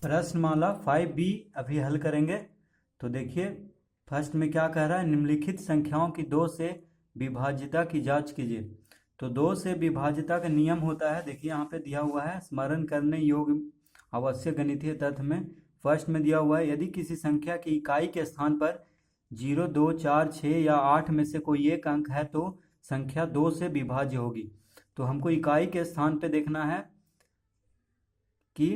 प्रश्नमाला 5B अभी हल करेंगे। तो देखिए फर्स्ट में क्या कह रहा है, निम्नलिखित संख्याओं की 2 से विभाज्यता की जांच कीजिए। तो 2 से विभाज्यता का नियम होता है, देखिए यहाँ पे दिया हुआ है, स्मरण करने योग्य आवश्यक गणितीय तथ्य में फर्स्ट में दिया हुआ है, यदि किसी संख्या की इकाई के स्थान पर 0, 2, 4, 6 या 8 में से कोई एक अंक है तो संख्या 2 से विभाज्य होगी। तो हमको इकाई के स्थान पे देखना है कि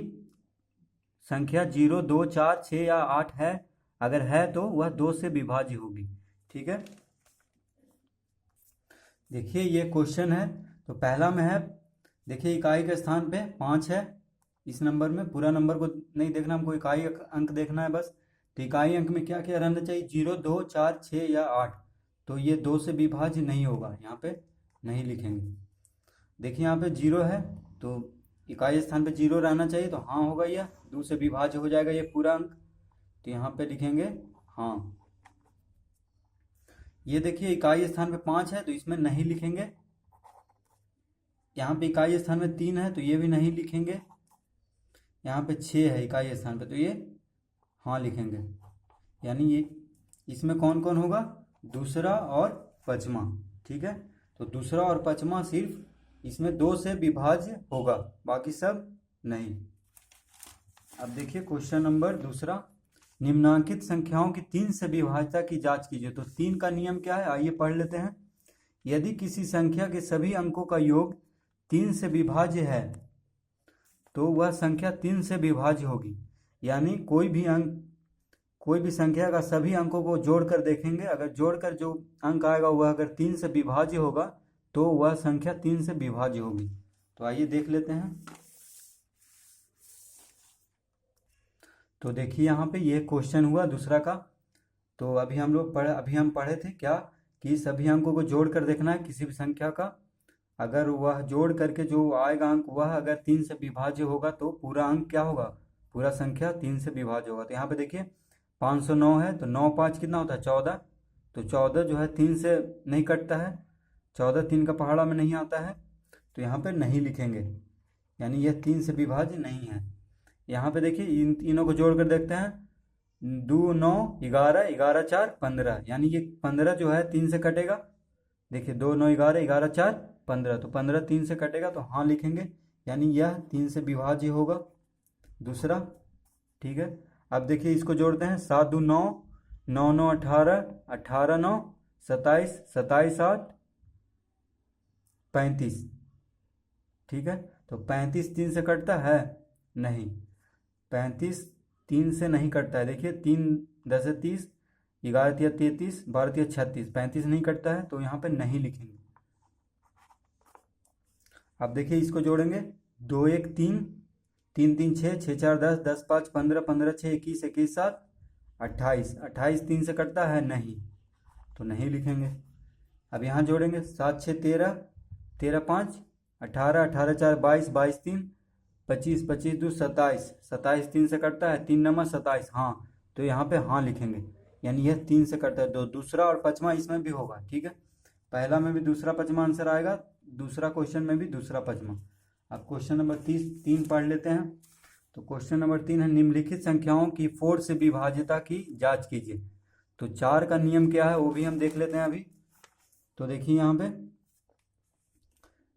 संख्या 0, 2, 4, 6 या 8 है, अगर है तो वह 2 से विभाज्य होगी। ठीक है, देखिए ये क्वेश्चन है। तो पहला में है, देखिए इकाई के स्थान पे 5 है, इस नंबर में पूरा नंबर को नहीं देखना, हमको इकाई अंक देखना है बस। तो इकाई अंक में क्या क्या रहना चाहिए, 0, 2, 4, 6 या 8। तो ये 2 से विभाज्य नहीं होगा, यहाँ पे नहीं लिखेंगे। देखिए यहाँ पे 0 है तो इकाई स्थान पे 0 रहना चाहिए, तो हाँ होगा, यह 2 से विभाज्य हो जाएगा ये पूरा अंक। तो यहाँ पे लिखेंगे हाँ। ये देखिए इकाई स्थान पे 5 है तो इसमें नहीं लिखेंगे। यहाँ पे इकाई स्थान में 3 है तो ये भी नहीं लिखेंगे। यहाँ पे 6 है इकाई स्थान पे तो ये हाँ लिखेंगे। यानी ये इसमें कौन कौन होगा, दूसरा और पचमा। ठीक है, तो दूसरा और पचमा सिर्फ इसमें 2 से विभाज्य होगा, बाकी सब नहीं। अब देखिए क्वेश्चन नंबर दूसरा, निम्नांकित संख्याओं की 3 से विभाज्यता की जांच कीजिए। तो 3 का नियम क्या है, आइए पढ़ लेते हैं। यदि किसी संख्या के सभी अंकों का योग 3 से विभाज्य है तो वह संख्या 3 से विभाज्य होगी। यानी कोई भी संख्या का सभी अंकों को जोड़कर देखेंगे, अगर जोड़कर जो अंक आएगा वह अगर 3 से विभाज्य होगा तो वह संख्या 3 से विभाज्य होगी। तो आइए देख लेते हैं। तो देखिए यहाँ पे ये क्वेश्चन हुआ दूसरा का। तो अभी हम पढ़े थे क्या, कि सभी अंकों को जोड़ कर देखना है किसी भी संख्या का, अगर वह जोड़ करके जो आएगा अंक वह अगर 3 से विभाज्य होगा तो पूरा अंक क्या होगा, पूरा संख्या 3 से विभाज्य होगा। तो यहाँ पे देखिए 509 है तो 9 5 कितना होता है, 14। तो 14 जो है 3 से नहीं कटता है, 14 3 का पहाड़ा में नहीं आता है, तो यहाँ पे नहीं लिखेंगे, यानी यह 3 से विभाज्य नहीं है। यहाँ पे देखिए इन तीनों को जोड़ कर देखते हैं, 2 9 11, 11 4 15, यानी ये 15 जो है 3 से कटेगा। देखिए 2 9 11, 11 4 15, तो 15 3 से कटेगा तो हाँ लिखेंगे, यानी यह 3 से विभाज्य होगा दूसरा। ठीक है, अब देखिए इसको जोड़ते हैं, 7 2 9, 9 9 18, 18 9 27, 27 8 35। ठीक है, तो 35 3 से कटता है नहीं, 35 3 से नहीं कटता है। देखिए 3 10 30, 11 तिया 33, 12 तिया 36, 35 नहीं कटता है तो यहाँ पे नहीं लिखेंगे। अब देखिए इसको जोड़ेंगे, 2 1 3, 3 3 6, 6 4 10, 10 5 15, 15 6 21, 21 7 28, 28 3 से कटता है नहीं, तो नहीं लिखेंगे। अब यहाँ जोड़ेंगे, 7 6 13, 13 5 18, 18 4 22, 22 3 25, 25 2 27, 27 3 से कटता है, 3 नंबर 27 हाँ, तो यहाँ पे हाँ लिखेंगे, यानी यह 3 से कटता है। दो दूसरा और पचमा इसमें भी होगा। ठीक है, पहला में भी दूसरा पचमा आंसर आएगा, दूसरा क्वेश्चन में भी दूसरा पचमा। अब क्वेश्चन नंबर 3 पढ़ लेते हैं। तो क्वेश्चन नंबर 3 है, निम्नलिखित संख्याओं की 4 से विभाज्यता की जांच कीजिए। तो 4 का नियम क्या है वो भी हम देख लेते हैं अभी। तो देखिए यहाँ पे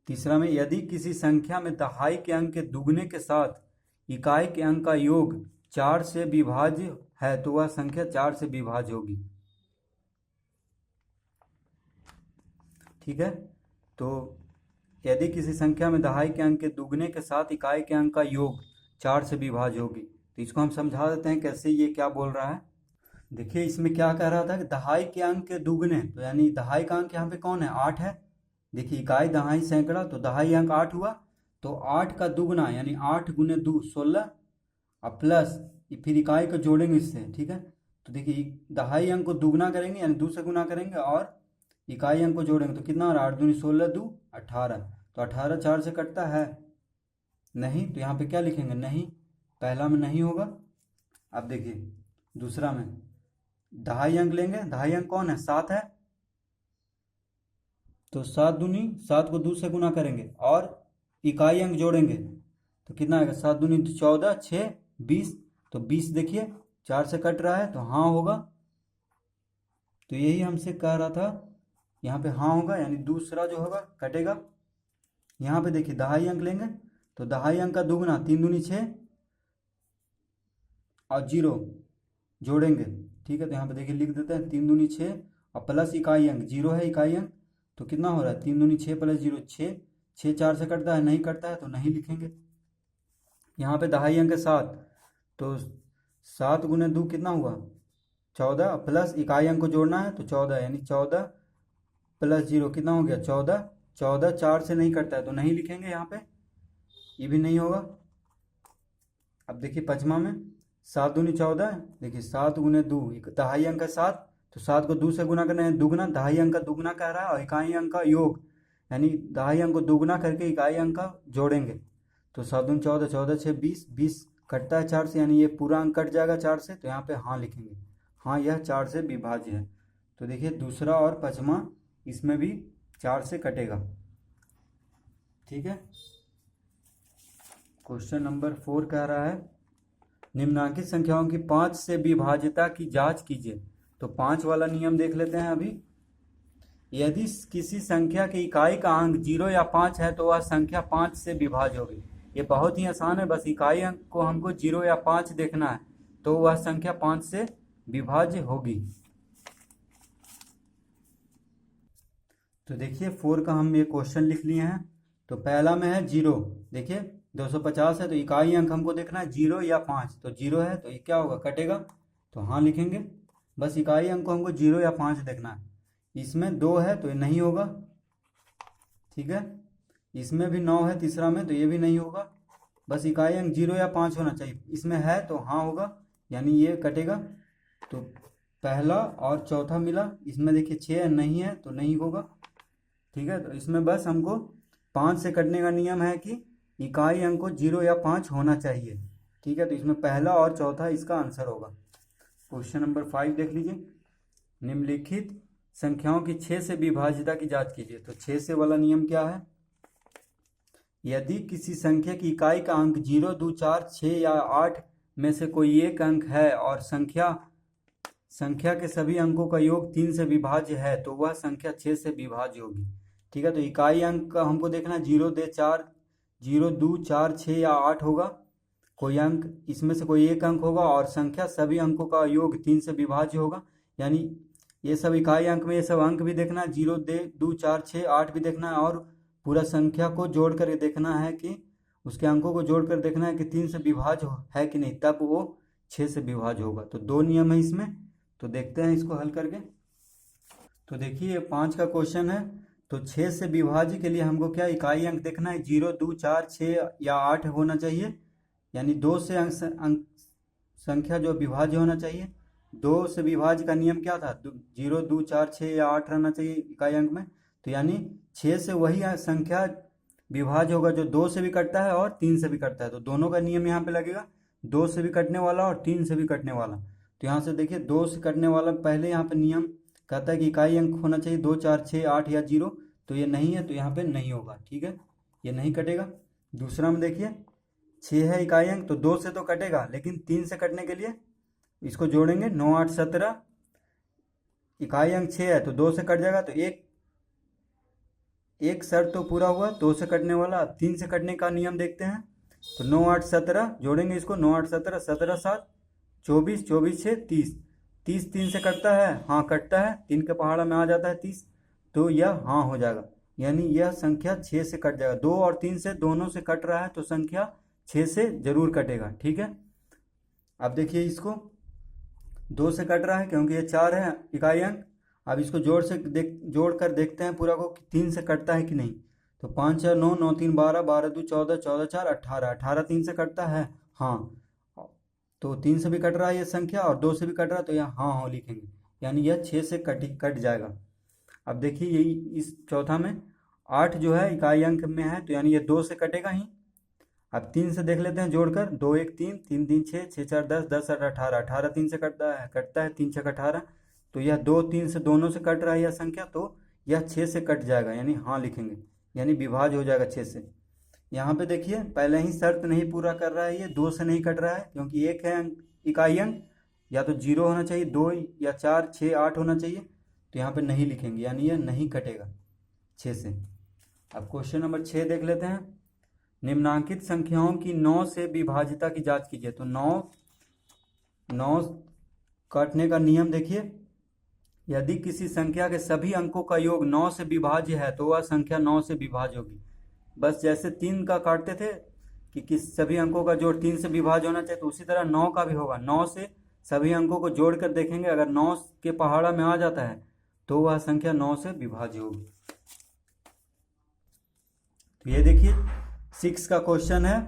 तीसरा में, यदि किसी संख्या में दहाई के अंक के दुगने के साथ इकाई के अंक का योग 4 से विभाज्य है तो वह संख्या 4 से विभाज्य होगी। ठीक है, तो यदि किसी संख्या में दहाई के अंक के दुगने के साथ इकाई के अंक का योग 4 से विभाज्य होगी। तो इसको हम समझा देते हैं कैसे, ये क्या बोल रहा है। देखिए इसमें क्या कह रहा था कि दहाई के अंक के दुगने, तो यानी दहाई का अंक यहाँ पे कौन है, 8 है। देखिए इकाई दहाई सैकड़ा, तो दहाई अंक 8 हुआ, तो 8 का दुगना यानी 8 गुने 2 16, और प्लस फिर इकाई को जोड़ेंगे इससे। ठीक है, तो देखिए दहाई अंक को दुगना करेंगे यानी 2 से गुना करेंगे और इकाई अंक को जोड़ेंगे तो कितना हो रहा है, 8 दूनी 16 2 18, तो 18 4 से कटता है नहीं, तो यहाँ पे क्या लिखेंगे, नहीं, पहला में नहीं होगा। अब देखिए दूसरा में दहाई अंक लेंगे, दहाई अंक कौन है, 7 है, तो 7 दूनी 7 को 2 से गुना करेंगे और इकाई अंक जोड़ेंगे तो कितना आएगा, 7 दूनी 14 6 20, तो 20 देखिए 4 से कट रहा है तो हाँ होगा। तो यही हमसे कह रहा था, यहाँ पे हाँ होगा, यानी दूसरा जो होगा कटेगा। यहाँ पे देखिए दहाई अंक लेंगे तो दहाई अंक का दुगना 3 दूनी 6 और 0 जोड़ेंगे, ठीक है। तो यहाँ पे देखिए लिख देते हैं 3 दूनी 6 और प्लस इकाई अंक 0 है इकाई अंक, तो कितना हो रहा है 3 दूनी 6 प्लस 0 6, 6 4 से कटता है, नहीं कटता है तो नहीं लिखेंगे। यहाँ पे दहाई अंक 7, तो 7 गुने 2 कितना हुआ 14, प्लस इकाई अंक को जोड़ना है तो 14, यानी 14 प्लस 0 कितना हो गया 14, 14 4 से नहीं कटता है तो नहीं लिखेंगे यहाँ पे, ये भी नहीं होगा। अब देखिए पचमा में 7 दूनी 14, देखिए 7 गुने 2 दहाई अंक का 7, तो 7 को 2 से गुना करना है दुगना, दहाई अंक का दुगना कह रहा है और इकाई अंक का योग, यानी दहाई अंक को दुगना करके इकाई अंक का जोड़ेंगे। तो 7 दूनी 14, 14 6 20, 20 कटता है 4 से, यानी ये पूरा अंक कट जाएगा 4 से, तो यहाँ पे हाँ लिखेंगे, हाँ यह 4 से विभाज्य है। तो देखिए दूसरा और पचमा इसमें भी 4 से कटेगा, ठीक है। क्वेश्चन नंबर 4 कह रहा है निम्नांकित संख्याओं की 5 से विभाज्यता की जांच कीजिए। तो 5 वाला नियम देख लेते हैं अभी। यदि किसी संख्या की इकाई का अंक 0 या 5 है तो वह संख्या 5 से विभाज्य होगी। ये बहुत ही आसान है, बस इकाई अंक को हमको 0 या 5 देखना है तो वह संख्या 5 से विभाज्य होगी। तो देखिए 4 का हम ये क्वेश्चन लिख लिए हैं। तो पहला में है 0, देखिए 250 है तो इकाई अंक हमको देखना है 0 या 5, तो 0 है तो ये क्या होगा कटेगा, तो हाँ लिखेंगे। बस इकाई अंक को हमको 0 या 5 देखना है। इसमें 2 है तो ये नहीं होगा, ठीक है। इसमें भी 9 है तीसरा में, तो ये भी नहीं होगा। बस इकाई अंक 0 या 5 होना चाहिए, इसमें है तो हाँ होगा, यानी ये कटेगा। तो पहला और चौथा मिला, इसमें देखिए 6 नहीं है तो नहीं होगा, ठीक है। तो इसमें बस हमको 5 से कटने का नियम है कि इकाई अंक को 0 या 5 होना चाहिए, ठीक है। तो इसमें पहला और चौथा इसका आंसर होगा। क्वेश्चन नंबर 5 देख लीजिए। निम्नलिखित संख्याओं की 6 से विभाज्यता की जांच कीजिए। तो 6 से वाला नियम क्या है, यदि किसी संख्या की इकाई का अंक 0 2 4 6 या 8 में से कोई एक अंक है और संख्या के सभी अंकों का योग 3 से विभाज्य है तो वह संख्या 6 से विभाज्य होगी, ठीक है। तो इकाई अंक का हमको देखना है 0 2 4 6 या 8 होगा, कोई अंक इसमें से कोई एक अंक होगा और संख्या सभी अंकों का योग 3 से विभाज्य होगा, यानी ये सब इकाई अंक में ये सब अंक भी देखना है, 0 2 4 6 8 भी देखना है और पूरा संख्या को जोड़ कर देखना है कि उसके अंकों को जोड़ कर देखना है कि 3 से विभाज्य है कि नहीं, तब वो 6 से विभाज्य होगा। तो 2 नियम है इसमें, तो देखते हैं इसको हल करके। तो देखिए ये 5 का क्वेश्चन है। तो 6 से विभाज्य के लिए हमको क्या इकाई अंक देखना है, 0 2 4 6 या 8 होना चाहिए, यानी 2 से अंक संख्या जो विभाज्य होना चाहिए। 2 से विभाज्य का नियम क्या था, 0 2 4 6 या 8 रहना चाहिए इकाई अंक में। तो यानी 6 से वही संख्या विभाज्य होगा जो 2 से भी कटता है और 3 से भी कटता है। तो दोनों का नियम यहाँ पे लगेगा, 2 से भी कटने वाला और 3 से भी कटने वाला। तो यहाँ से देखिए 2 से कटने वाला पहले यहाँ पे नियम कहता है कि इकाई अंक होना चाहिए 2 4 6 8 या 0, तो ये नहीं है तो यहाँ पे नहीं होगा, ठीक है, ये नहीं कटेगा। दूसरा में देखिए 6 है इकाई अंक, तो 2 से तो कटेगा लेकिन 3 से कटने के लिए इसको जोड़ेंगे, 9 8 17, इकाई अंक 6 है तो 2 से कट जाएगा, तो एक शर्त तो पूरा हुआ 2 से कटने वाला। अब 3 से कटने का नियम देखते हैं। तो 9 8 17 जोड़ेंगे इसको, 9 8 17 17 7 24 24 6 30, 30 3 से कटता है, हाँ कटता है, 3 के पहाड़ा में आ जाता है 30, तो यह हाँ हो जाएगा, यानी यह संख्या 6 से कट जाएगा। 2 और 3 से दोनों से कट रहा है तो संख्या 6 से जरूर कटेगा, ठीक है। अब देखिए इसको 2 से कट रहा है क्योंकि ये 4 है इकाई अंक। अब इसको जोड़ कर देखते हैं पूरा को कि 3 से कटता है कि नहीं। तो 5 4 9 9 3 12 12 2 14 14 4 18 18 3 से कटता है, हाँ, तो 3 से भी कट रहा है ये संख्या और 2 से भी कट रहा है, तो यहाँ हाँ हाँ लिखेंगे, यानी यह 6 से कट जाएगा। अब देखिए यही इस चौथा में 8 जो है इकाई अंक में है तो यानी ये 2 से कटेगा ही। अब 3 से देख लेते हैं जोड़कर, 2 1 3 3 3 6 6 4 10 10 8 18 18 3 से कटता है 3 6 18, तो यह 2 3 से दोनों से कट रहा है यह संख्या, तो यह 6 से कट जाएगा, यानी हाँ लिखेंगे, यानी विभाज्य हो जाएगा 6 से। यहाँ पे देखिए पहले ही शर्त नहीं पूरा कर रहा है, ये 2 से नहीं कट रहा है क्योंकि एक है इकाई अंक, या तो 0 होना चाहिए, 2 या 4 6 8 होना चाहिए, तो यहाँ पे नहीं लिखेंगे, यानी ये नहीं कटेगा 6 से। अब क्वेश्चन नंबर 6 देख लेते हैं। निम्नांकित संख्याओं की 9 से विभाज्यता की जांच कीजिए। तो 9 काटने का नियम देखिए, यदि किसी संख्या के सभी अंकों का योग 9 से विभाज्य है तो वह संख्या 9 से विभाज्य होगी। बस जैसे 3 का काटते थे कि किस सभी अंकों का जोड़ 3 से विभाज्य होना चाहिए, तो उसी तरह 9 का भी होगा। 9 से सभी अंकों को जोड़ कर देखेंगे, अगर 9 के पहाड़ा में आ जाता है तो वह संख्या 9 से विभाज्य होगी। तो ये देखिए 6 का क्वेश्चन है,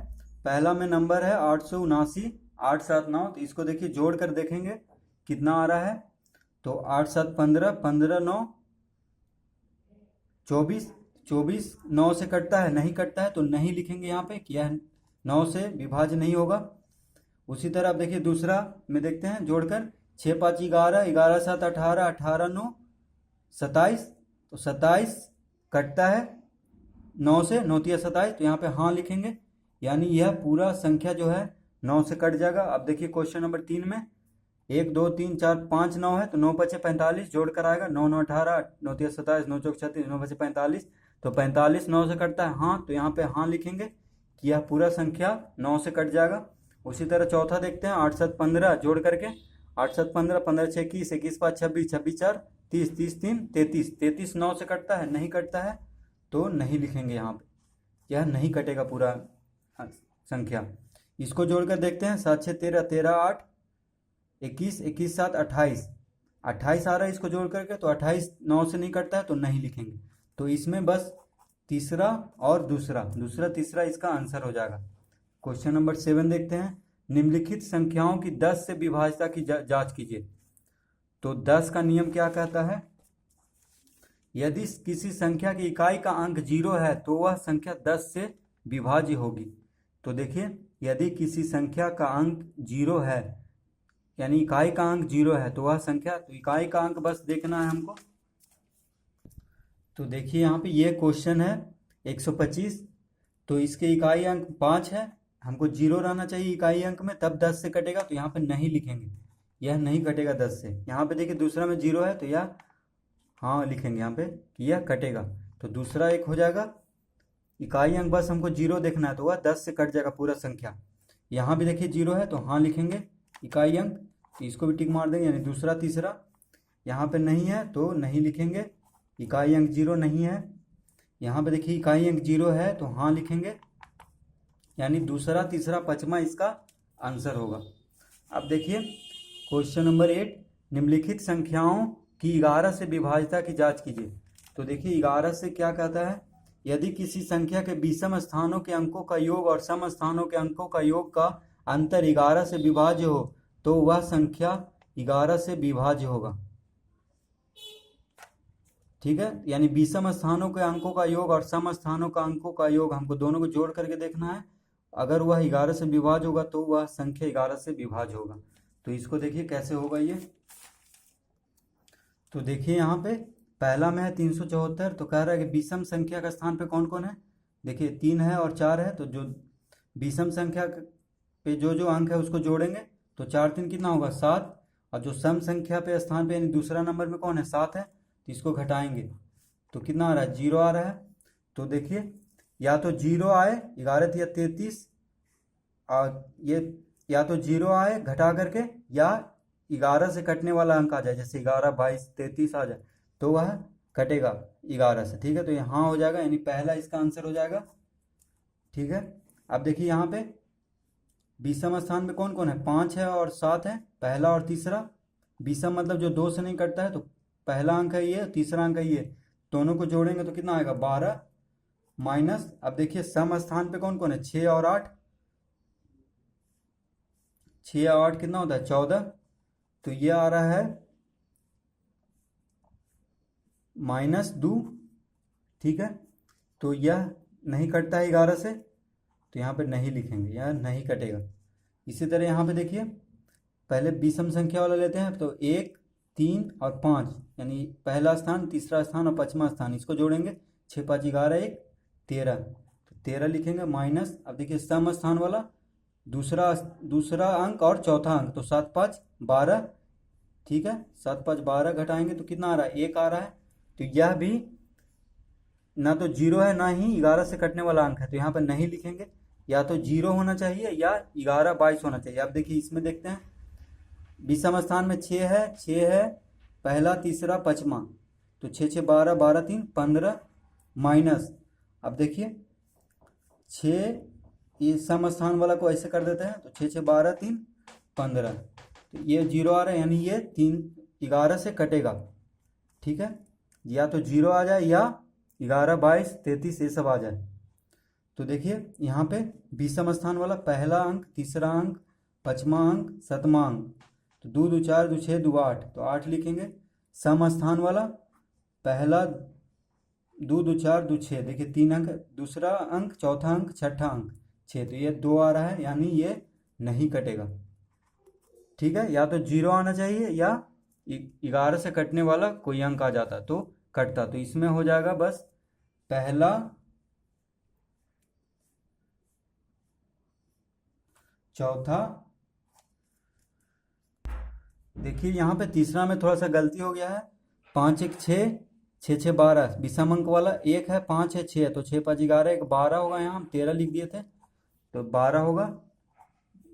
पहला में नंबर है 879 879, तो इसको देखिए जोड़ कर देखेंगे कितना आ रहा है। तो 8 7 15, 15 9 24, 24 9 से कटता है, नहीं कटता है तो नहीं लिखेंगे यहाँ पे कि यह 9 से विभाज्य नहीं होगा। उसी तरह आप देखिए दूसरा में देखते हैं जोड़कर, 6 5 11, 11 7 18, 18 9 27, तो 27 कटता है 9 से, 9 तिया 27, तो यहाँ पे हाँ लिखेंगे, यानी यह पूरा संख्या जो है 9 से कट जाएगा। अब देखिए क्वेश्चन नंबर 3 में 1 2 3 4 5 9 है, तो 9 5 45 जोड़ कर आएगा, 9 9 18, 9 तिया 27, 9 चौक 36, 9 5 45, तो 45 9 से कटता है हाँ, तो यहाँ पे हाँ लिखेंगे कि यह पूरा संख्या 9 से कट जाएगा। उसी तरह चौथा देखते हैं, 8 7 15 जोड़ करके, 8 7 15, 15 6 21, 21 5 26, 26 4 30, 30 3 33, 33 9 से कटता है, नहीं कटता है तो नहीं लिखेंगे यहाँ पे, यह नहीं कटेगा पूरा संख्या। इसको जोड़कर देखते हैं, 7 6 13, 13 8 21, 21 7 28, 28 आ रहा है, इसको जोड़ करके तो 28 9 से नहीं कटता है तो नहीं लिखेंगे। तो इसमें बस तीसरा और दूसरा तीसरा इसका आंसर हो जाएगा। क्वेश्चन नंबर 7 देखते हैं। निम्नलिखित संख्याओं की 10 से विभाज्यता की जांच कीजिए। तो 10 का नियम क्या कहता है, यदि किसी संख्या की इकाई का अंक 0 है तो वह संख्या 10 से विभाज्य होगी। तो देखिए यदि किसी संख्या का अंक 0 है, यानी इकाई का अंक 0 है, तो वह संख्या, तो इकाई का अंक बस देखना है हमको। तो देखिए यहाँ पे ये क्वेश्चन है 125, तो इसके इकाई अंक 5 है, हमको 0 रहना चाहिए इकाई अंक में, तब 10 से कटेगा, तो यहाँ पे नहीं लिखेंगे, यह नहीं कटेगा 10 से। यहाँ पे देखिए दूसरा में 0 है तो यह हाँ लिखेंगे यहाँ पे कि यह कटेगा। तो दूसरा एक हो जाएगा, इकाई अंक बस हमको 0 देखना है तो वह 10 से कट जाएगा पूरा संख्या। यहाँ भी देखिए 0 है तो हाँ लिखेंगे इकाई अंक, तो इसको भी टिक मार देंगे, यानी दूसरा तीसरा। यहाँ पे नहीं है तो नहीं लिखेंगे, इकाई अंक 0 नहीं है। यहाँ पे देखिए इकाई अंक 0 है तो हाँ लिखेंगे, यानी दूसरा तीसरा पांचवा इसका आंसर होगा। अब देखिए क्वेश्चन नंबर 8, निम्नलिखित संख्याओं की 11 से विभाज्यता की जांच कीजिए। तो देखिए 11 से क्या कहता है, यदि किसी संख्या के विषम स्थानों के अंकों का योग और सम स्थानों के अंकों का योग का अंतर 11 से विभाज्य हो तो वह संख्या 11 से विभाज्य होगा। ठीक है, यानी विषम स्थानों के अंकों का योग और सम स्थानों का अंकों का योग हमको दोनों को जोड़ करके देखना है, अगर वह 11 से विभाज्य होगा तो वह संख्या 11 से विभाज्य होगा। तो इसको देखिए कैसे होगा ये। तो देखिए यहाँ पे पहला में है 374, तो कह रहा है कि विषम संख्या का स्थान पे कौन कौन है, देखिए 3 है और 4 है, तो जो विषम संख्या पे जो अंक है उसको जोड़ेंगे तो 4 3 कितना होगा 7, और जो सम संख्या पे स्थान पे यानी दूसरा नंबर में कौन है 7 है, तो इसको घटाएंगे तो कितना आ रहा है 0 आ रहा है। तो देखिए या तो 0 आए 11 या 33, और ये या तो 0 आए घटा करके, या 11 से कटने वाला अंक आ जाए, जैसे 11 22 33 आ जाए तो वह कटेगा 11 से। ठीक है, तो यहाँ हो जाएगा, यानी पहला इसका आंसर हो जाएगा। ठीक है, अब देखिए यहाँ पे विषम स्थान में कौन कौन है, 5 है और 7 है, पहला और तीसरा। विषम मतलब जो 2 से नहीं कटता है, तो पहला अंक है ये, तीसरा अंक है ये, दोनों को जोड़ेंगे तो कितना आएगा 12 माइनस। अब देखिए सम स्थान पे कौन कौन है 6 और 8, 6 और 8 कितना होता है 14, तो ये आ रहा है -2। ठीक है, तो यह नहीं कटता है 11 से, तो यहाँ पे नहीं लिखेंगे, यह नहीं कटेगा। इसी तरह यहाँ पे देखिए पहले विषम संख्या वाला लेते हैं, तो 1 3 और 5, यानी पहला स्थान तीसरा स्थान और पांचवा स्थान, इसको जोड़ेंगे 6 5 11 1 13, तो 13 लिखेंगे माइनस, अब देखिए सम स्थान वाला दूसरा अंक और चौथा अंक, तो 7 5 12, ठीक है। 7 5 12 घटाएंगे तो कितना आ रहा है, 1 आ रहा है। तो यह भी ना तो 0 है ना ही 11 से कटने वाला अंक है, तो यहाँ पर नहीं लिखेंगे। या तो 0 होना चाहिए या 11 22 होना चाहिए। अब देखिए इसमें देखते हैं, विषम स्थान में 6 है पहला तीसरा पचमा, तो 6 6 12 12 3 15 माइनस, अब देखिए 6, ये सम स्थान वाला को ऐसे कर देते हैं, तो 6 6 12 3 15, तो ये 0 आ रहा है, यानी ये 3 11 से कटेगा, ठीक है। या तो 0 आ जाए या 11 22 33 ये सब आ जाए। तो देखिए यहाँ पे विषम स्थान वाला पहला अंक तीसरा अंक पचमा अंक सतमा अंक, तो 2 2 4 2 6 2 8, तो 8 लिखेंगे। सम स्थान वाला पहला 2 2 4 2 6, देखिए 3 अंक, दूसरा अंक चौथा अंक छठा अंक 6, तो ये 2 आ रहा है, यानी ये नहीं कटेगा, ठीक है। या तो 0 आना चाहिए या 11 से कटने वाला कोई अंक आ जाता तो कटता, तो इसमें हो जाएगा बस पहला चौथा। देखिए यहाँ पे तीसरा में थोड़ा सा गलती हो गया है, 5 1 6 6 6 12, विषम अंक वाला 1 है 5 है 6 है, तो 6 5 11 1 12 होगा, यहाँ हम 13 लिख दिए थे तो 12 होगा।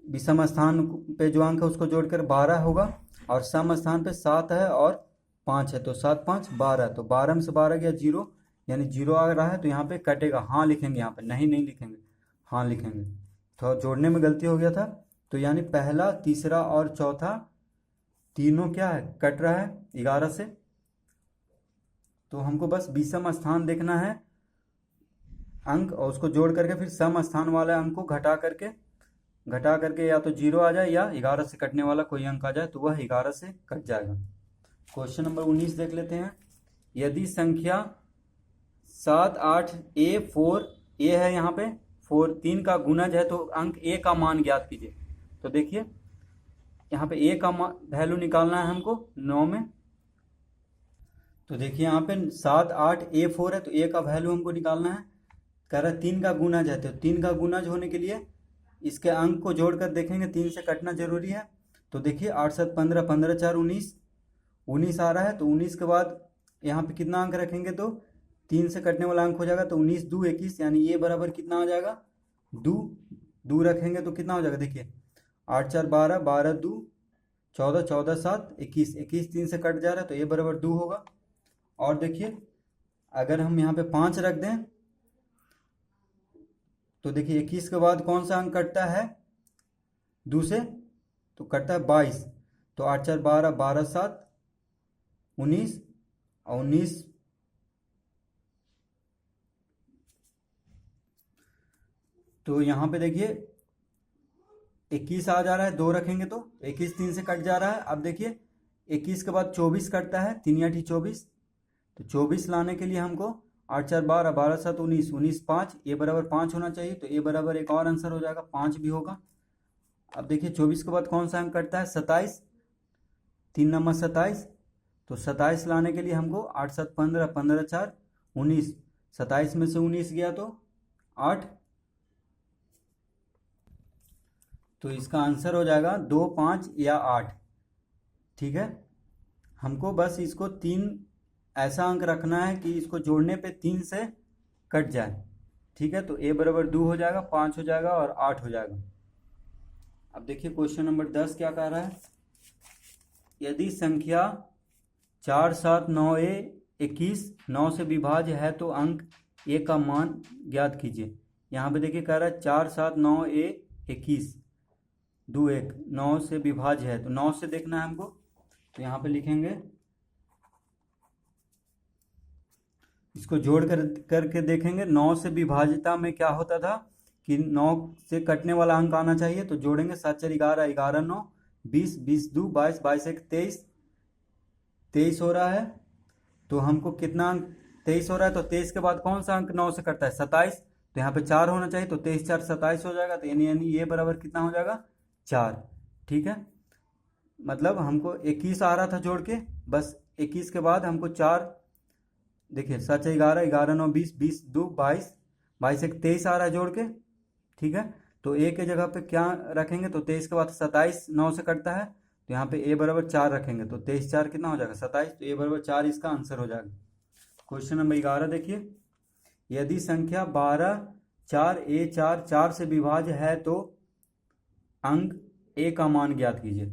विषम स्थान पे जो अंक है उसको जोड़कर 12 होगा, और सम स्थान पे 7 है और 5 है, तो 7 5 12, तो 12 में से 12 गया 0, यानी 0 आ रहा है, तो यहाँ पे कटेगा, हाँ लिखेंगे, यहाँ पे नहीं नहीं लिखेंगे, हाँ लिखेंगे, तो जोड़ने में गलती हो गया था। तो यानी पहला तीसरा और चौथा तीनों क्या है, कट रहा है 11 से। तो हमको बस विषम स्थान देखना है अंक, और उसको जोड़ करके फिर सम स्थान वाले अंक को घटा करके या तो 0 आ जाए या 11 से कटने वाला कोई अंक आ जाए, तो वह 11 से कट जाएगा। क्वेश्चन नंबर 19 देख लेते हैं। यदि संख्या 7 8 a 4 a है, यहाँ पे 4 3 का गुणज है, तो अंक a का मान ज्ञात कीजिए। तो देखिए यहाँ पे a का वैल्यू निकालना है हमको 9 में, तो देखिए यहाँ पे 7 8 a 4 है, तो a का वैल्यू हमको निकालना है। कह रहा है 3 का गुणज है, तो 3 का गुणज होने के लिए इसके अंक को जोड़कर देखेंगे, 3 से कटना जरूरी है। तो देखिए 8 7 15 15 4 19 19 आ रहा है, तो 19 के बाद यहाँ पे कितना अंक रखेंगे, तो 3 से कटने वाला अंक हो जाएगा, तो 19 2 21, यानी ये बराबर कितना हो जाएगा 2 रखेंगे तो कितना हो जाएगा, देखिए 8 4 12 12 2 14 14 7 21 21 3 से कट जा रहा है, तो ये बराबर 2 होगा। और देखिए अगर हम यहाँ पे 5 रख दें, तो देखिए 21 के बाद कौन सा अंक कटता है 2 से, तो कटता है 22, तो 8 4 12 12 7 19 और 19, तो यहाँ पे देखिए 21 आ जा रहा है, 2 रखेंगे तो 21 3 से कट जा रहा है। अब देखिए 21 के बाद 24 कटता है, 3 8 24, तो 24 लाने के लिए हमको 8 4 12 12 7 19 19 5, ए बराबर 5 होना चाहिए, तो ए बराबर एक और आंसर हो जाएगा 5 भी होगा। अब देखिए 24 के बाद कौन सा अंक कटता है 27, 3 नंबर 27, तो 27 लाने के लिए हमको 8 7 15 15 4 19, 27 में से 19 गया तो 8, तो इसका आंसर हो जाएगा 2 5 या 8, ठीक है। हमको बस इसको 3 ऐसा अंक रखना है कि इसको जोड़ने पे 3 से कट जाए, ठीक है। तो ए बराबर 2 हो जाएगा, 5 हो जाएगा और 8 हो जाएगा। अब देखिए क्वेश्चन नंबर 10 क्या कह रहा है। यदि संख्या 4 7 9 a 21 9 से विभाज्य है, तो अंक a का मान ज्ञात कीजिए। यहाँ पे देखिए कह रहा है 4 7 9 a 21 2 1 9 से विभाज्य है, तो 9 से देखना है हमको, तो यहाँ पे लिखेंगे, इसको जोड़ करके देखेंगे। 9 से विभाज्यता में क्या होता था कि 9 से कटने वाला अंक आना चाहिए, तो जोड़ेंगे 7 4 11 11 9 20 20 2 22 22 1 23 23 हो रहा है, तो हमको कितना अंक 23 हो रहा है, तो 23 के बाद कौन सा अंक 9 से कटता है 27, तो यहाँ पे 4 होना चाहिए, तो 23 4 27 हो जाएगा, तो यानी ये बराबर कितना हो जाएगा 4, ठीक है। मतलब हमको 21 आ रहा था जोड़ के, बस 21 के बाद हमको 4, देखिए 7 11 11 9 20 20 2 22 22 से 23 आ रहा है जोड़ के, ठीक है। तो ए के जगह पे क्या रखेंगे, तो 23 के बाद 27 9 से कटता है, तो यहाँ पे ए बराबर 4 रखेंगे, तो 23 4 कितना हो जाएगा 27, तो ए बराबर 4 इसका आंसर हो जाएगा। क्वेश्चन नंबर 11 देखिए, यदि संख्या 12 4 ए 4 4 से विभाज्य है तो अंक ए का मान ज्ञात कीजिए।